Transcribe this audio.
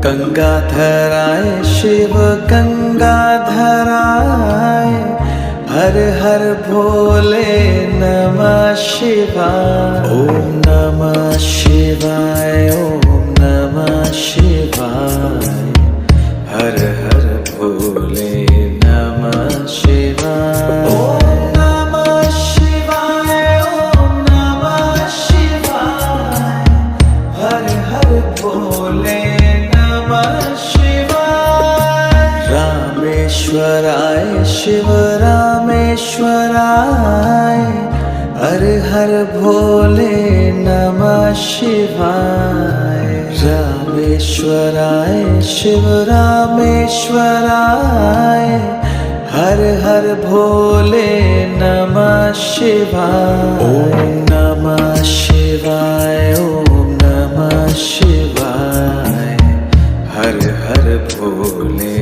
गंगाधराय शिव गंगाधराय, हर हर भोले नमः शिवाय। ओम नमः शिवाय, ओम नमः शिवाय, हर हर भोले नमः शिवाय। ओम नमः शिवाय, ओम नमः शिवाय, हर हर भोले नमः शिवाय। रामेश्वराय शिव रामेश्वराय, हर हर भोले नमः शिवाय। रामेश्वराय शिव रामेश्वराय, हर हर भोले नमः शिवाय। ओम नमः शिवाय, ओम नमः शिवाय, हर हर भोले